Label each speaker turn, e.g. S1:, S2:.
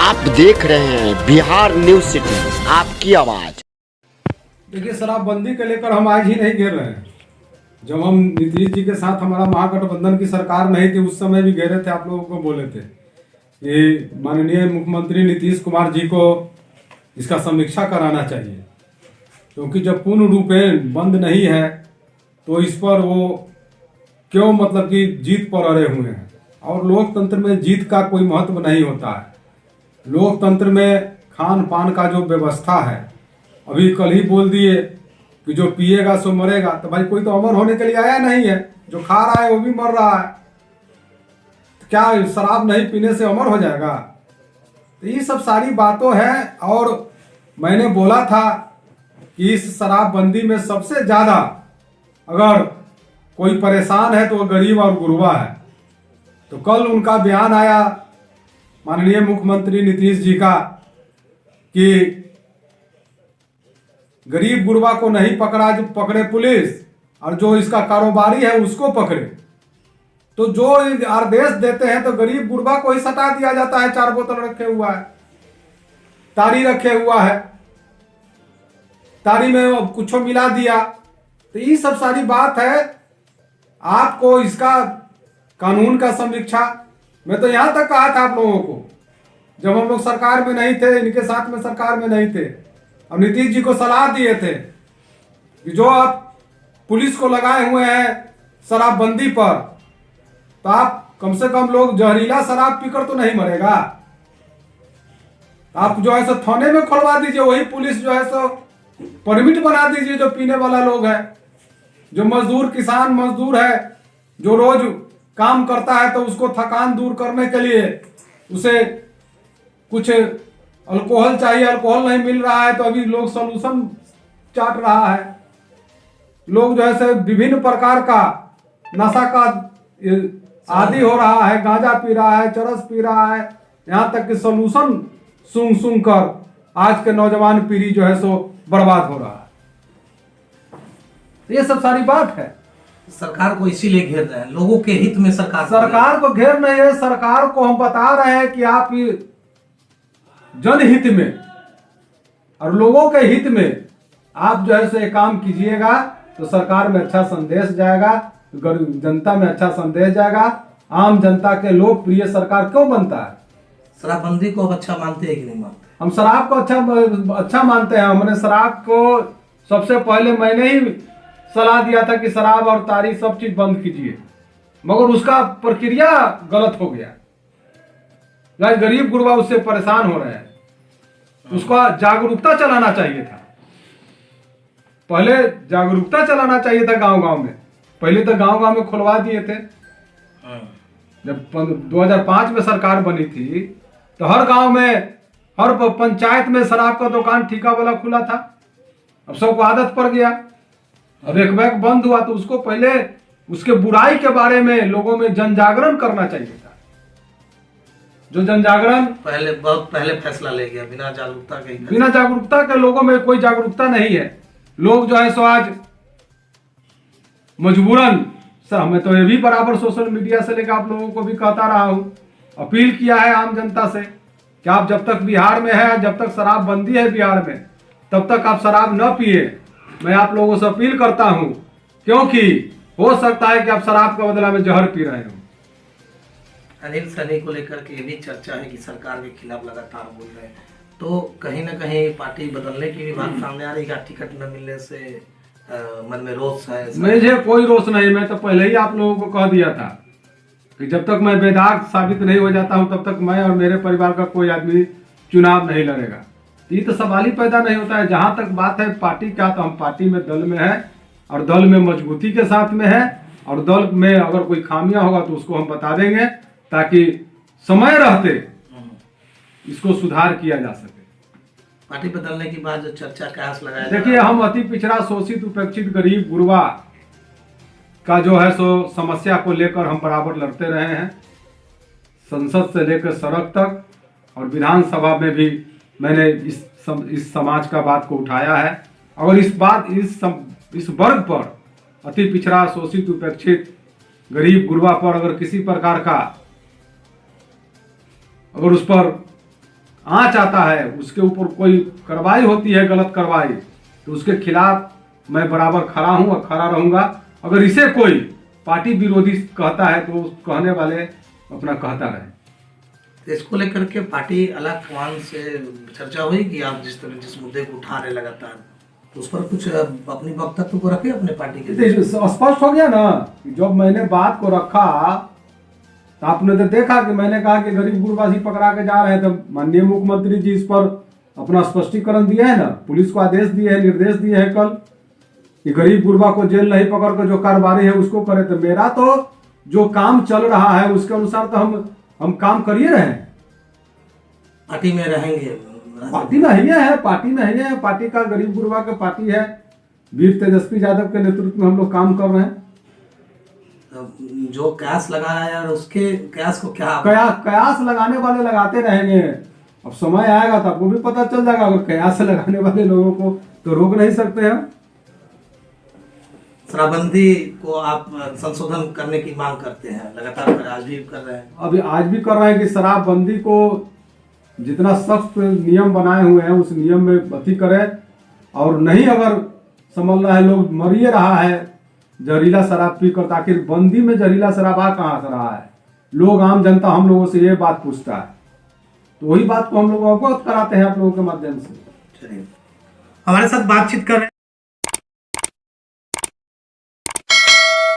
S1: आप देख रहे हैं बिहार न्यूज सिटी, आपकी आवाज।
S2: देखिए, शराबबंदी को लेकर हम आज ही नहीं घेर रहे हैं। जब हम नीतीश जी के साथ हमारा महागठबंधन की सरकार नहीं थी, उस समय भी घेरे थे, आप लोगों को बोले थे कि माननीय मुख्यमंत्री नीतीश कुमार जी को इसका समीक्षा कराना चाहिए, क्योंकि जब पूर्ण रूपेण बंद नहीं है तो इस पर वो क्यों मतलब कि जीत पर अड़े हुए हैं। और लोकतंत्र में जीत का कोई महत्व नहीं होता है। लोकतंत्र में खान पान का जो व्यवस्था है, अभी कल ही बोल दिए कि जो पिएगा सो मरेगा, तो भाई कोई तो अमर होने के लिए आया नहीं है। जो खा रहा है वो भी मर रहा है, तो क्या शराब नहीं पीने से अमर हो जाएगा? तो ये सब सारी बातों हैं। और मैंने बोला था कि इस शराबबंदी में सबसे ज्यादा अगर कोई परेशान है तो वो गरीब और गुरबा है। तो कल उनका बयान आया माननीय मुख्यमंत्री नीतीश जी का कि गरीब गुरबा को नहीं पकड़े पुलिस, और जो इसका कारोबारी है उसको पकड़े। तो जो आदेश देते हैं तो गरीब गुरबा को ही सटा दिया जाता है। 4 बोतल रखे हुआ है, तारी रखे हुआ है, तारी में कुछ मिला दिया। तो ये सब सारी बात है। आपको इसका कानून का समीक्षा, मैं तो यहां तक कहा था आप लोगों को, जब हम लोग सरकार में नहीं थे, इनके साथ में सरकार में नहीं थे, और नीतीश जी को सलाह दिए थे कि जो आप पुलिस को लगाए हुए हैं शराबबंदी पर, तो आप कम से कम लोग जहरीला शराब पीकर तो नहीं मरेगा। आप जो है सो थाने में खुलवा दीजिए, वही पुलिस जो है सो परमिट बना दीजिए जो पीने वाला लोग है। जो मजदूर, किसान मजदूर है, जो रोज काम करता है, तो उसको थकान दूर करने के लिए उसे कुछ अल्कोहल चाहिए, अल्कोहल नहीं मिल रहा है तो अभी लोग सॉल्यूशन चाट रहा है। लोग जो है विभिन्न प्रकार का नशा का आदी हो रहा है, गांजा पी रहा है, चरस पी रहा है, यहाँ तक कि सॉल्यूशन सूंघ कर आज के नौजवान पीढ़ी जो है सो बर्बाद हो रहा है। ये सब सारी बात है।
S3: सरकार को इसीलिए घेर रहे हैं, लोगों के हित में
S2: सरकार को घेर नहीं है। सरकार को हम बता रहे हैं कि आप जनहित में और लोगों के हित में आप जो है सो काम कीजिएगा, तो सरकार में अच्छा संदेश जाएगा, जनता में अच्छा संदेश जाएगा। आम जनता के लोकप्रिय सरकार क्यों बनता है?
S3: शराबबंदी को अब अच्छा मानते हैं कि नहीं मानते?
S2: हम शराब को अच्छा मानते हैं। हमने शराब को सबसे पहले मैंने ही सलाह दिया था कि शराब और तारी सब चीज बंद कीजिए, मगर उसका प्रक्रिया गलत हो गया। गरीब गुरबा उससे परेशान हो रहे हैं। उसका जागरूकता चलाना चाहिए था, पहले जागरूकता चलाना चाहिए था गांव गांव में। पहले तो गांव गांव में खुलवा दिए थे। जब 2005 में सरकार बनी थी तो हर गांव में, हर पंचायत में शराब का दुकान ठेका वाला खुला था। अब सबको आदत पड़ गया। अब एक बैग बंद हुआ तो उसको पहले उसके बुराई के बारे में लोगों में जन जागरण करना चाहिए था। जो जन जागरण
S3: बहुत पहले फैसला ले गया बिना
S2: जागरूकता के। लोगों में कोई जागरूकता नहीं है। लोग जो है सो आज मजबूरन, मैं तो ये भी बराबर सोशल मीडिया से लेकर आप लोगों को भी कहता रहा हूं, अपील किया है आम जनता से कि आप जब तक बिहार में है, जब तक शराबबंदी है बिहार में, तब तक आप शराब न पिए। मैं आप लोगों से अपील करता हूं, क्योंकि हो सकता है कि आप शराब का बदला में जहर पी रहे हो।
S3: अनिल सैनी को लेकर के ये भी चर्चा है कि सरकार के खिलाफ लगातार बोल रहे हैं, तो कहीं ना कहीं पार्टी बदलने की भी बात सामने आ रही है। टिकट न मिलने से मन में रोष है?
S2: मुझे कोई रोष नहीं। मैं तो पहले ही आप लोगों को कह दिया था कि जब तक मैं बेदाग साबित नहीं हो जाता हूं, तब तक मैं और मेरे परिवार का कोई आदमी चुनाव नहीं लड़ेगा। ये तो सवाल ही पैदा नहीं होता है। जहां तक बात है पार्टी का, तो हम पार्टी में, दल में है, और दल में मजबूती के साथ में है, और दल में अगर कोई खामियां होगा तो उसको हम बता देंगे, ताकि समय रहते इसको सुधार किया जा सके।
S3: पार्टी बदलने की बाद जो चर्चा का लगाया,
S2: देखिए, हम अति पिछड़ा, शोषित, उपेक्षित, गरीब गुरबा का जो है सो समस्या को लेकर हम बराबर लड़ते रहे हैं, संसद से लेकर सड़क तक, और विधानसभा में भी मैंने इस समाज का बात को उठाया है। और इस वर्ग पर, अति पिछड़ा, शोषित, उपेक्षित, गरीब गुरबा पर अगर किसी प्रकार का, अगर उस पर आँच आता है, उसके ऊपर कोई कार्रवाई होती है, गलत कार्रवाई, तो उसके खिलाफ मैं बराबर खड़ा हूँ और खड़ा रहूंगा। अगर इसे कोई पार्टी विरोधी कहता है तो उस कहने वाले अपना कहता रहे।
S3: तो इसको लेकर के पार्टी अलग कमान से चर्चा हुई कि आप जिस मुद्दे को उठा रहे लगातार, तो उस पर कुछ अपनी वक्तव्य को रखे अपने पार्टी के?
S2: स्पष्ट हो गया ना कि जब मैंने बात को रखा तो आपने तो देखा कि मैंने कहा कि गरीब गुरबासी पकड़ा के जा रहे हैं, तो माननीय मुख्यमंत्री जी इस पर अपना स्पष्टीकरण दिए है ना, पुलिस को आदेश दिए है, निर्देश दिए हैं कल कि गरीब गुरबा को जेल नहीं पकड़ कर जो कारोबारी है उसको करे। तो मेरा तो जो काम चल रहा है उसके अनुसार तो हम काम करिए रहे हैं।
S3: पार्टी में रहेंगे?
S2: पार्टी में है, पार्टी में है, पार्टी का गरीब गुरबा का पार्टी है, वीर तेजस्वी यादव के नेतृत्व में हम लोग काम कर रहे हैं।
S3: जो कयास लगाया है और उसके कयास को क्या
S2: कयास लगाने वाले लगाते रहेंगे। अब समय आएगा तो आपको भी पता चल जाएगा। अगर कयास लगाने वाले लोगों को तो रोक नहीं सकते हैं।
S3: शराबबंदी को आप संशोधन करने की मांग करते हैं, लगातार आज भी कर रहे हैं?
S2: अभी आज भी कर रहे हैं कि शराबबंदी को जितना सख्त नियम बनाए हुए हैं उस नियम में अति करें, और नहीं अगर समझ रहा है लोग मरिए रहा है जहरीला शराब पी कर, ताकि बंदी में जहरीला शराब आ कहाँ से रहा है, लोग आम जनता हम लोगों से ये बात पूछता है, तो वही बात को हम लोग अवगत कराते हैं आप लोगों के माध्यम से।
S3: चलिए, हमारे साथ बातचीत कर रहे हैं।